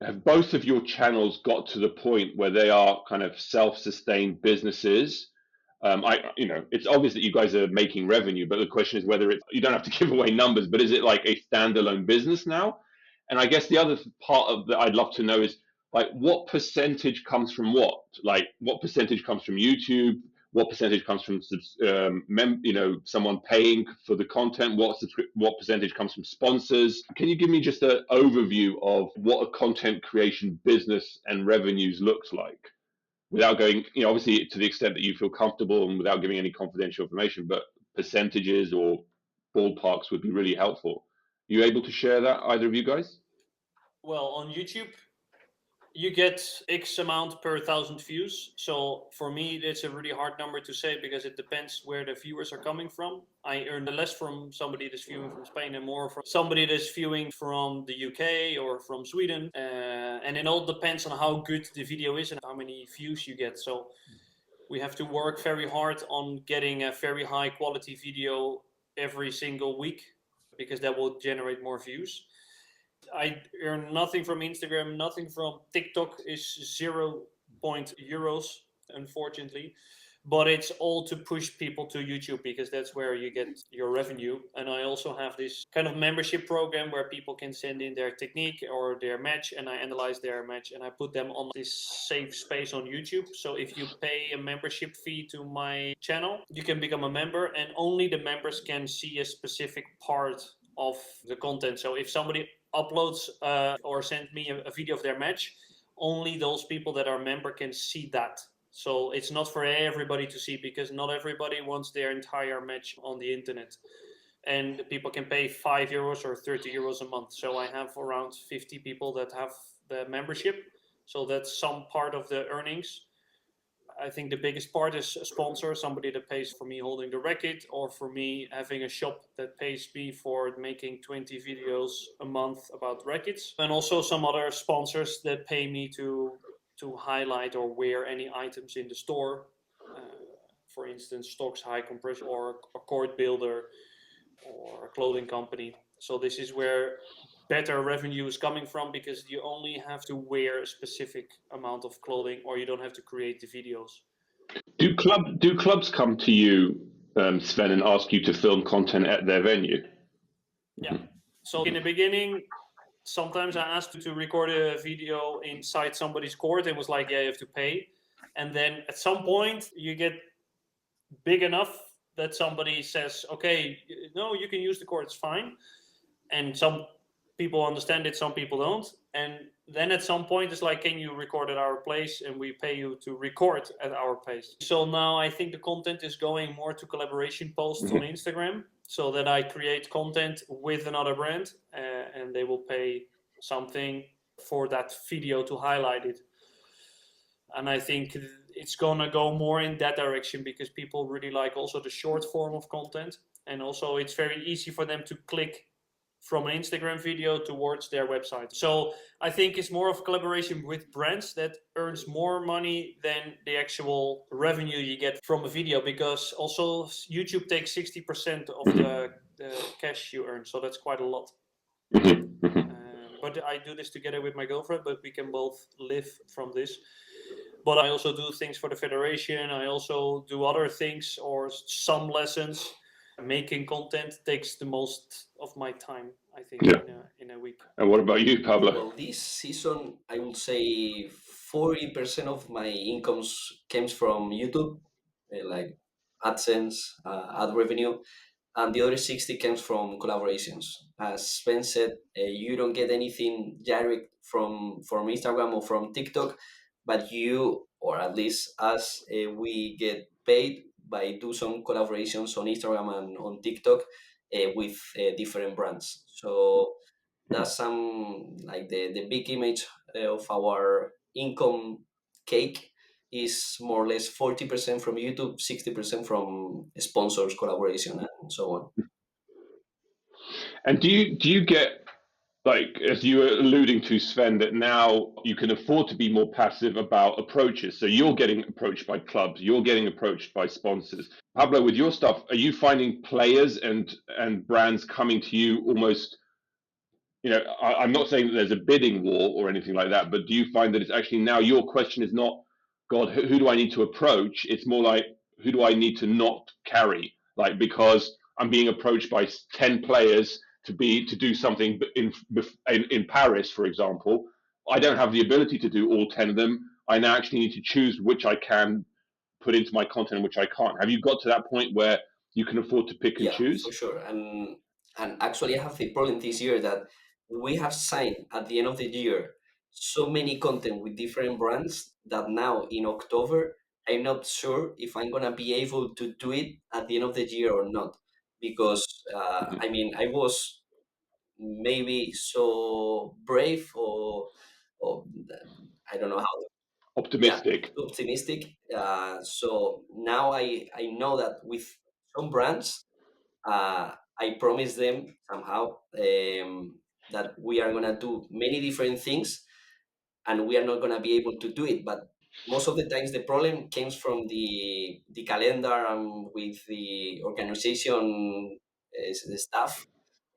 have both of your channels got to the point where they are kind of self-sustained businesses? It's obvious that you guys are making revenue, but the question is whether you don't have to give away numbers, but is it like a standalone business now? And I guess the other part of that I'd love to know is, like, what percentage comes from what? Like, what percentage comes from YouTube? What percentage comes from someone paying for the content? What percentage comes from sponsors? Can you give me just an overview of what a content creation business and revenues looks like, without going, obviously to the extent that you feel comfortable and without giving any confidential information, but percentages or ballparks would be really helpful. You able to share that, either of you guys? Well, on YouTube, you get X amount per 1,000 views. So for me, it's a really hard number to say, because it depends where the viewers are coming from. I earn less from somebody that's viewing from Spain and more from somebody that's viewing from the UK or from Sweden. And it all depends on how good the video is and how many views you get. So we have to work very hard on getting a very high quality video every single week, because that will generate more views. I earn nothing from Instagram, nothing from TikTok, is 0 euros, unfortunately. But it's all to push people to YouTube, because that's where you get your revenue. And I also have this kind of membership program where people can send in their technique or their match, and I analyze their match and I put them on this safe space on YouTube. So if you pay a membership fee to my channel, you can become a member, and only the members can see a specific part of the content. So if somebody uploads or sends me a video of their match, only those people that are member can see that. So it's not for everybody to see, because not everybody wants their entire match on the internet. And people can pay 5 euros or 30 euros a month. So I have around 50 people that have the membership. So that's some part of the earnings. I think the biggest part is a sponsor, somebody that pays for me holding the racket, or for me having a shop that pays me for making 20 videos a month about rackets. And also some other sponsors that pay me to highlight or wear any items in the store. For instance, Stocks High Compression, or a court builder, or a clothing company. So this is where better revenue is coming from, because you only have to wear a specific amount of clothing, or you don't have to create the videos. Do clubs come to you, Sven, and ask you to film content at their venue? Yeah. So in the beginning, sometimes I asked to record a video inside somebody's court. It was like, yeah, you have to pay. And then at some point you get big enough that somebody says, okay, no, you can use the court, it's fine. And some people understand it, some people don't. And then at some point it's like, can you record at our place, and we pay you to record at our place. So now I think the content is going more to collaboration posts on Instagram, so that I create content with another brand, and they will pay something for that video to highlight it. And I think it's gonna go more in that direction, because people really like also the short form of content, and also it's very easy for them to click from an Instagram video towards their website. So I think it's more of a collaboration with brands that earns more money than the actual revenue you get from a video, because also YouTube takes 60% of the cash you earn. So that's quite a lot. But I do this together with my girlfriend, but we can both live from this. But I also do things for the federation. I also do other things, or some lessons. Making content takes the most of my time, I think, in a week. And what about you, Pablo? Well, this season, I would say 40% of my incomes comes from YouTube, like AdSense, ad revenue, and the other 60 comes from collaborations. As Sven said, you don't get anything direct from Instagram or from TikTok, but you, or at least us, we get paid by do some collaborations on Instagram and on TikTok with different brands. So that's some like the big image of our income cake. is more or less 40% from YouTube, 60% from sponsors, collaboration, and so on. And do you get, like, as you were alluding to, Sven, that now you can afford to be more passive about approaches? So you're getting approached by clubs, you're getting approached by sponsors. Pablo, with your stuff, are you finding players and brands coming to you almost, I'm not saying that there's a bidding war or anything like that, but do you find that it's actually now your question is not, God, who do I need to approach? It's more like, who do I need to not carry? Like, because I'm being approached by 10 players to do something in Paris, for example. I don't have the ability to do all 10 of them. I now actually need to choose which I can put into my content and which I can't. Have you got to that point where you can afford to pick and Yeah, for choose? sure. And actually, I have the problem this year that we have signed at the end of the year so many content with different brands that now in October, I'm not sure if I'm gonna be able to do it at the end of the year or not. Because I mean, I was maybe so brave or I don't know how. Yeah, Optimistic. too optimistic. So now I know that with some brands I promise them somehow that we are gonna do many different things, and we are not gonna be able to do it. But most of the times, the problem comes from the calendar and with the organization staff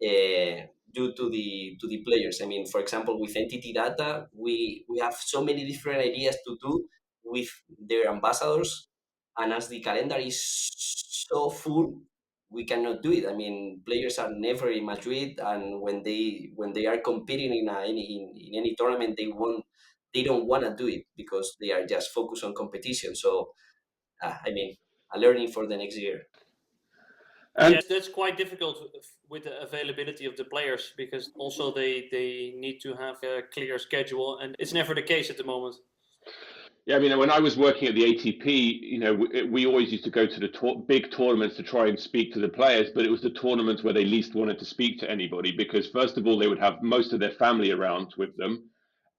due to the players. I mean, for example, with entity data, we have so many different ideas to do with their ambassadors, and as the calendar is so full, we cannot do it. I mean, players are never in Madrid, and when they are competing in any tournament, they don't want to do it because they are just focused on competition. So, I mean, a learning for the next year. And Yes, that's quite difficult with the availability of the players because also they need to have a clear schedule, and it's never the case at the moment. yeah, I mean, when I was working at the ATP, we always used to go to the big tournaments to try and speak to the players, but it was the tournaments where they least wanted to speak to anybody because, first of all, they would have most of their family around with them.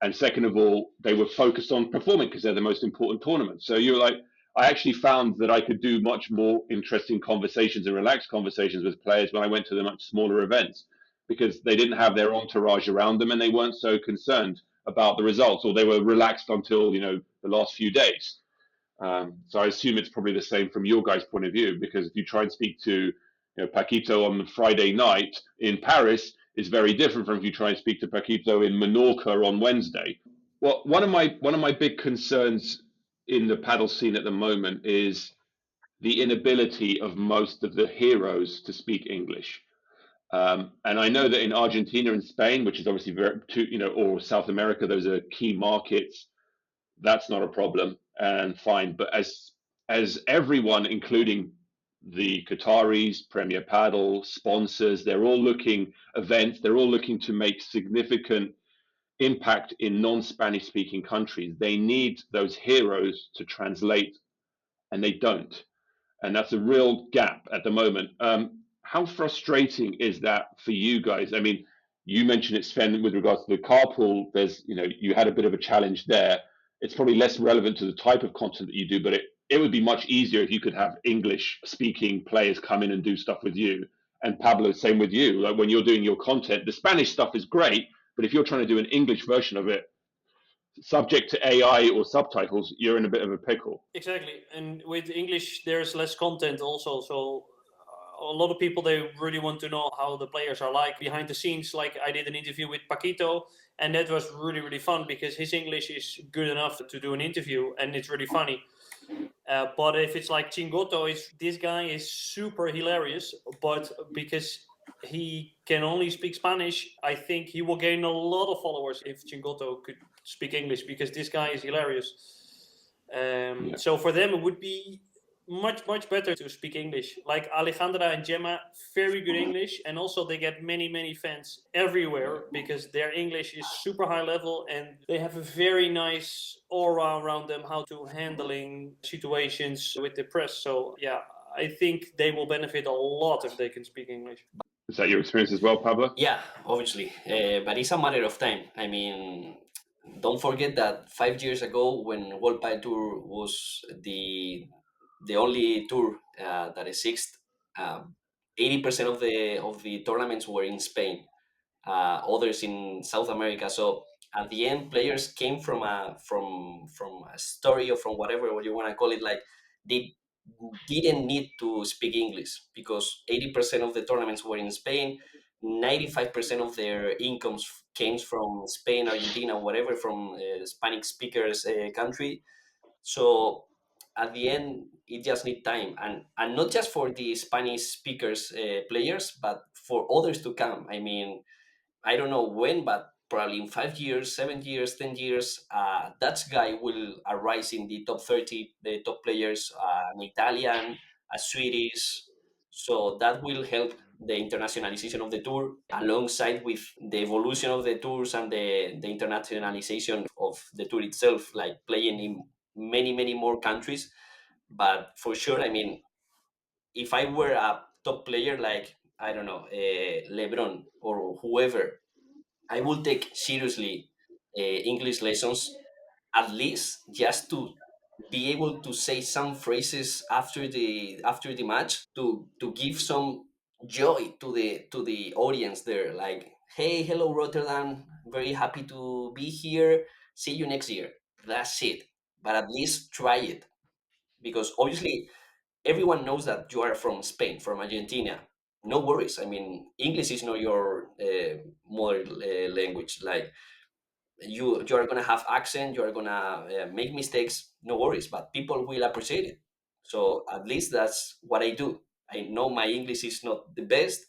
And second of all, they were focused on performing because they're the most important tournaments. So you're like, I actually found that I could do much more interesting conversations and relaxed conversations with players when I went to the much smaller events because they didn't have their entourage around them and they weren't so concerned about the results, or they were relaxed until the last few days. So I assume it's probably the same from your guys' point of view, because if you try and speak to Paquito on Friday night in Paris, is very different from if you try and speak to Paquito in Menorca on Wednesday. Well, one of my big concerns in the paddle scene at the moment is the inability of most of the heroes to speak English. And I know that in Argentina and Spain, which is obviously or South America, those are key markets. That's not a problem and fine. But as everyone, including the Qataris, Premier Paddle, sponsors, they're all looking events. They're all looking to make significant impact in non-Spanish speaking countries. They need those heroes to translate, and they don't, and that's a real gap at the moment. How frustrating is that for you guys? I mean, you mentioned it, Sven, with regards to the carpool. You had a bit of a challenge there. It's probably less relevant to the type of content that you do, but it would be much easier if you could have English speaking players come in and do stuff with you. And Pablo, same with you. Like when you're doing your content, the Spanish stuff is great, but if you're trying to do an English version of it, subject to AI or subtitles, you're in a bit of a pickle. Exactly, and with English, there's less content also. So a lot of people they really want to know how the players are like behind the scenes. Like I did an interview with Paquito, and that was really fun because his English is good enough to do an interview, and it's really funny. But if it's like Chingoto, this guy is super hilarious, but because he can only speak Spanish, I think he will gain a lot of followers if Chingoto could speak English because this guy is hilarious. Yeah. So for them, it would be much better to speak English. Like Alejandra and Gemma, very good English, and also they get many fans everywhere because their English is super high level and they have a very nice aura around them how to handling situations with the press. So yeah, I think they will benefit a lot if they can speak English. Is that your experience as well, Pablo? Yeah, obviously, but it's a matter of time. I mean, don't forget that 5 years ago, when World Padel Tour was the only tour that exists, 80% of the tournaments were in Spain, others in South America. So at the end, players came from a story, or from whatever what you want to call it. Like, they didn't need to speak English, because 80% of the tournaments were in Spain. 95% of their incomes came from Spain, Argentina, whatever, from Spanish speakers country. So at the end, it just need time, and not just for the Spanish speakers players, but for others to come. I mean, I don't know when, but probably in 5 years, 7 years, 10 years, that guy will arise in the top 30, the top players, an Italian, a Swedish. So that will help the internationalization of the tour, alongside with the evolution of the tours and the internationalization of the tour itself, like playing in many, many more countries. But for sure, I mean, if I were a top player, like, I don't know, LeBron or whoever, I will take seriously English lessons, at least just to be able to say some phrases after the match, to give some joy to the audience there. Like, hey, hello Rotterdam, very happy to be here. See you next year. That's it. But at least try it, because obviously everyone knows that you are from Spain, from Argentina. No worries. I mean, English is not your mother language. Like, you are gonna have accent, you are gonna make mistakes. No worries, but people will appreciate it. So at least that's what I do. I know my English is not the best,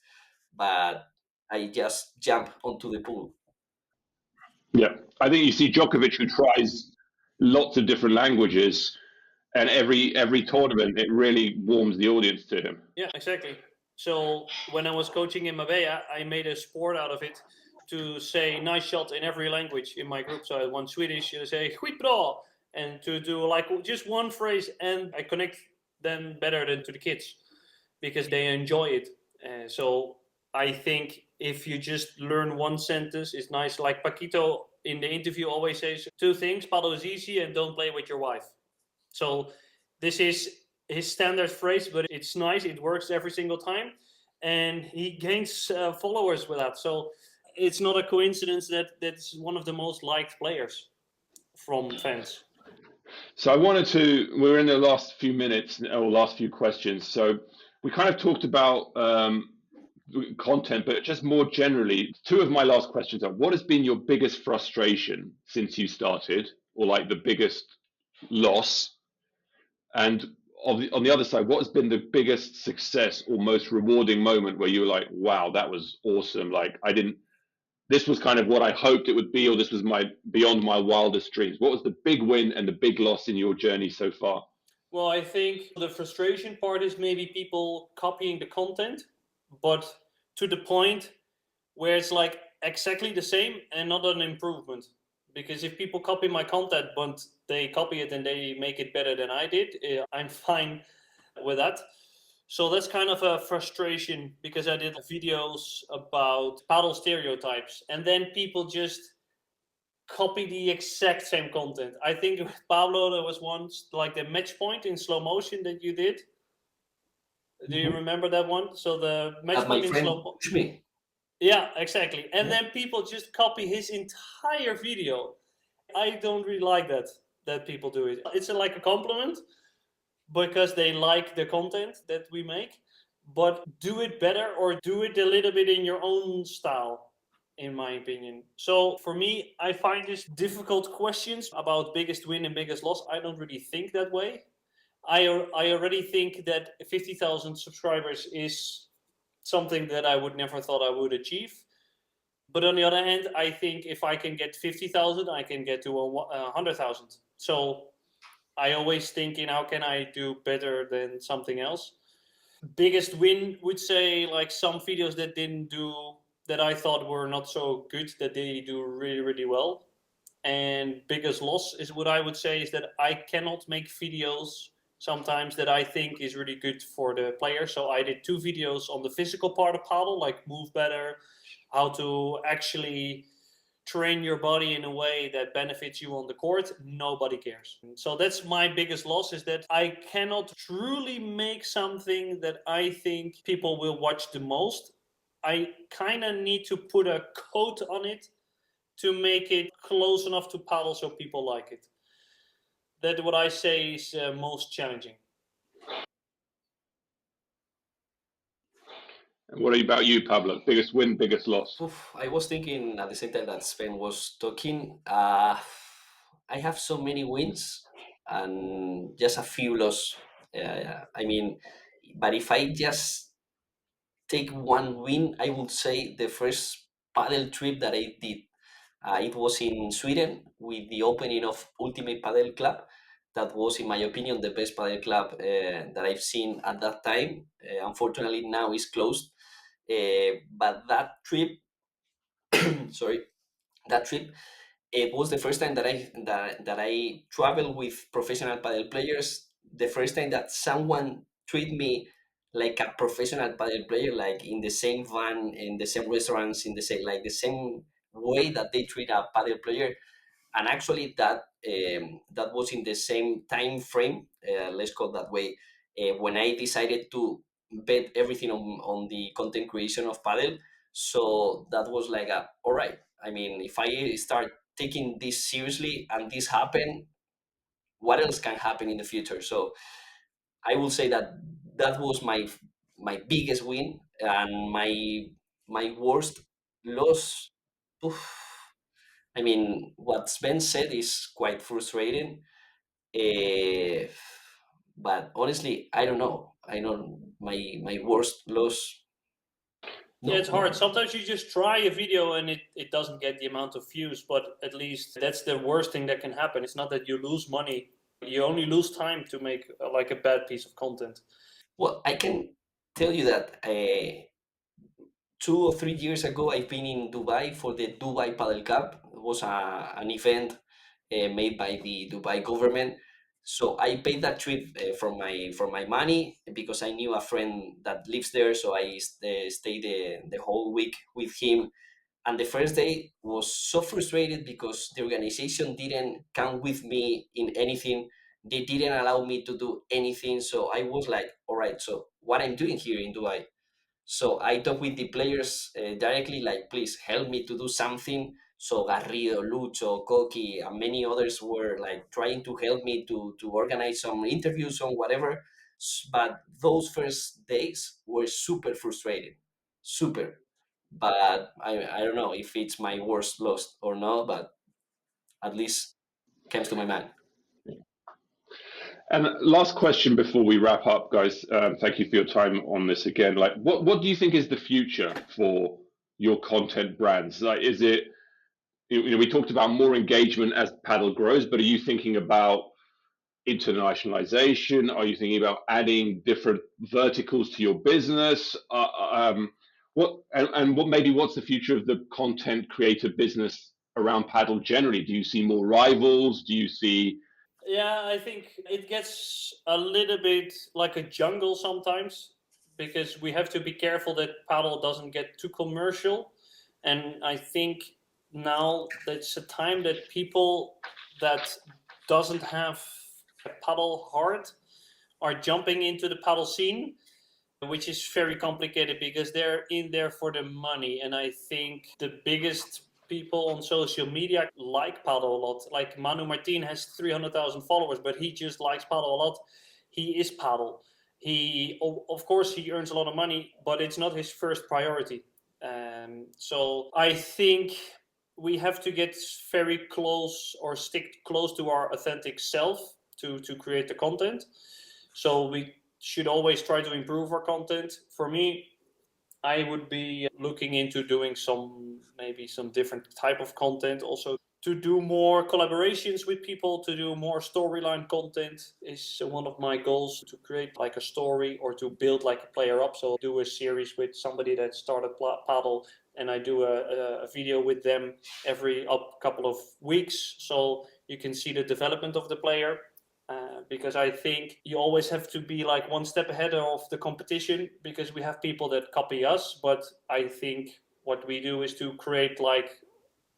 but I just jump onto the pool. Yeah, I think you see Djokovic who tries lots of different languages, and every tournament it really warms the audience to him. Yeah, exactly. So when I was coaching in Marbella, I made a sport out of it to say nice shot in every language in my group. So I had one Swedish, to say "Goed bra," and to do like just one phrase, and I connect them better than to the kids because they enjoy it. So I think if you just learn one sentence, it's nice. Like Paquito in the interview always says two things: "Padel is easy," and "Don't play with your wife." So this is his standard phrase, but it's nice. It works every single time, and he gains followers with that. So it's not a coincidence that that's one of the most liked players from fans. So I wanted to. We're in the last few minutes or last few questions. So we kind of talked about content, but just more generally, two of my last questions are: what has been your biggest frustration since you started, or like the biggest loss? And on the other side, what has been the biggest success or most rewarding moment where you were like, wow, that was awesome. Like I didn't, this was kind of what I hoped it would be, or this was my beyond my wildest dreams. What was the big win and the big loss in your journey so far? Well, I think the frustration part is maybe people copying the content, but to the point where it's like exactly the same and not an improvement. Because if people copy my content, but they copy it and they make it better than I did, I'm fine with that. So that's kind of a frustration because I did videos about paddle stereotypes, and then people just copy the exact same content. I think with Pablo, there was once like the match point in slow motion that you did. Do you remember that one? So the match Have my point in friend slow. push me. Yeah, exactly. And Yeah. then people just copy his entire video. I don't really like that people do it. It's like a compliment because they like the content that we make, but do it better or do it a little bit in your own style, in my opinion. So for me, I find this difficult questions about biggest win and biggest loss. I don't really think that way. I already think that 50,000 subscribers is something that I would never thought I would achieve. But on the other hand, I think if I can get 50,000, I can get to 100,000. So I always think in how can I do better than something else. Biggest win would say like some videos that didn't do that I thought were not so good that they do really really well. And biggest loss is what I would say is that I cannot make videos sometimes that I think is really good for the player. So I did two videos on the physical part of paddle, like move better, how to actually train your body in a way that benefits you on the court, nobody cares. So that's my biggest loss, is that I cannot truly make something that I think people will watch the most. I kind of need to put a coat on it to make it close enough to paddle so people like it. That's what I say is most challenging. And what about you, Pablo? Biggest win, biggest loss? Oof, I was thinking at the same time that Sven was talking. I have so many wins and just a few losses. I mean, but if I just take one win, I would say the first paddle trip that I did. It was in Sweden with the opening of Ultimate Padel Club. That was, in my opinion, the best padel club that I've seen at that time. Unfortunately, now it's closed. But that trip, sorry, that trip, it was the first time that I traveled with professional padel players. The first time that someone treated me like a professional padel player, like in the same van, in the same restaurants, in the same like the same way that they treat a padel player. And actually that was in the same time frame, let's call it that way, when I decided to bet everything on the content creation of padel. So that was like all right, I mean, if I start taking this seriously and this happen, what else can happen in the future? So I will say that that was my biggest win. And my worst loss, oof, I mean, what Sven said is quite frustrating. Eh, but honestly, I don't know. I know my worst loss. Yeah, No, it's hard. no. Sometimes you just try a video and it doesn't get the amount of views, but at least that's the worst thing that can happen. It's not that you lose money. You only lose time to make like a bad piece of content. Well, I can tell you that 2 or 3 years ago, I've been in Dubai for the Dubai Padel Cup. It was an event made by the Dubai government. So I paid that trip from my money because I knew a friend that lives there. So I stayed the whole week with him. And the first day was so frustrated because the organization didn't come with me in anything. They didn't allow me to do anything. So I was like, all right, so what I'm doing here in Dubai? So I talked with the players directly, like, please help me to do something. So Garrido, Lucho, Koki, and many others were like trying to help me to organize some interviews on whatever. But those first days were super frustrating, super. But I don't know if it's my worst loss or not, but at least comes to my mind. And last question before we wrap up, guys. Thank you for your time on this again. Like, what do you think is the future for your content brands? Like, is it, we talked about more engagement as paddle grows, but are you thinking about internationalization? Are you thinking about adding different verticals to your business? What's the future of the content creator business around paddle generally? Do you see more rivals? Do you see? Yeah, I think it gets a little bit like a jungle sometimes because we have to be careful that paddle doesn't get too commercial. And I think now that's a time that people that doesn't have a paddle heart are jumping into the paddle scene, which is very complicated because they're in there for the money. And I think the biggest people on social media like paddle a lot. Like Manu Martin has 300,000 followers, but he just likes paddle a lot. He is paddle. He, of course, he earns a lot of money, but it's not his first priority. So I think we have to get very close or stick close to our authentic self to create the content. So we should always try to improve our content. For me, I would be looking into doing maybe some different type of content also to do more collaborations with people, to do more storyline content is one of my goals, to create like a story or to build like a player up. So do a series with somebody that started paddle and I do a video with them every couple of weeks so you can see the development of the player. Because I think you always have to be like one step ahead of the competition because we have people that copy us. But I think what we do is to create like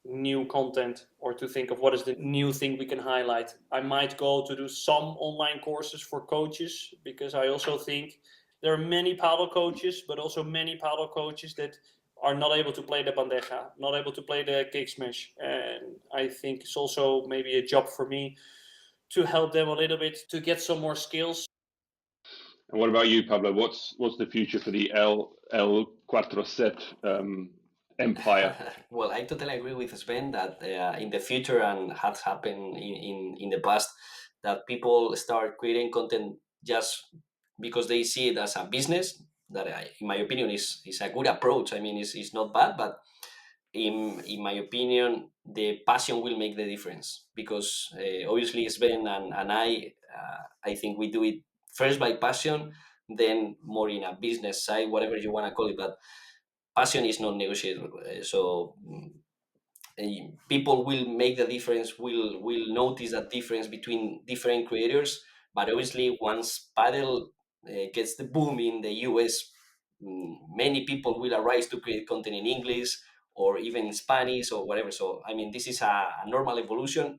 new content or to think of what is the new thing we can highlight. I might go to do some online courses for coaches, because I also think there are many paddle coaches, but also many paddle coaches that are not able to play the bandeja, not able to play the kick smash. And I think it's also maybe a job for me to help them a little bit to get some more skills. And what about you, Pablo? What's the future for the L4 set empire? Well, I totally agree with Sven that in the future, and has happened in the past, that people start creating content just because they see it as a business. That, in my opinion, is a good approach. I mean, it's not bad, but in my opinion, the passion will make the difference, because obviously Sven and I think we do it first by passion, then more in a business side, whatever you want to call it, but passion is not negotiable. So people will make the difference, will notice that difference between different creators. But obviously, once paddle gets the boom in the US, many people will arise to create content in English or even in Spanish or whatever. So I mean, this is a normal evolution.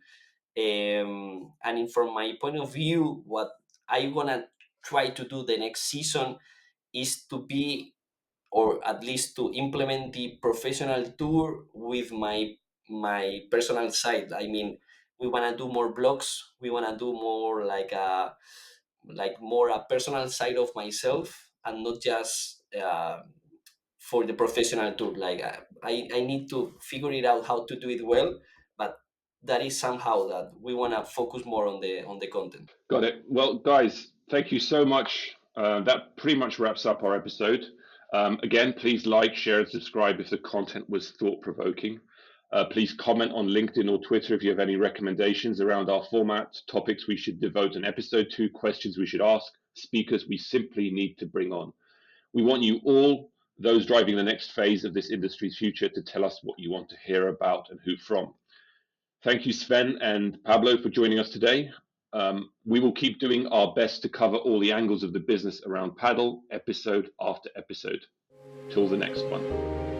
From my point of view, what I wanna try to do the next season is to be, or at least to implement, the professional tour with my personal side. I mean, we want to do more blogs. We want to do more like more a personal side of myself, and not just for the professional tour. Like I need to figure it out how to do it well, but that is somehow that we want to focus more on the content. Got it. Well, guys, thank you so much. That pretty much wraps up our episode. Again, please like, share, and subscribe if the content was thought provoking. Please comment on LinkedIn or Twitter if you have any recommendations around our format, topics we should devote an episode to, questions we should ask, speakers we simply need to bring on. We want you all, those driving the next phase of this industry's future, to tell us what you want to hear about and who from. Thank you, Sven and Pablo, for joining us today. We will keep doing our best to cover all the angles of the business around paddle, episode after episode. Till the next one.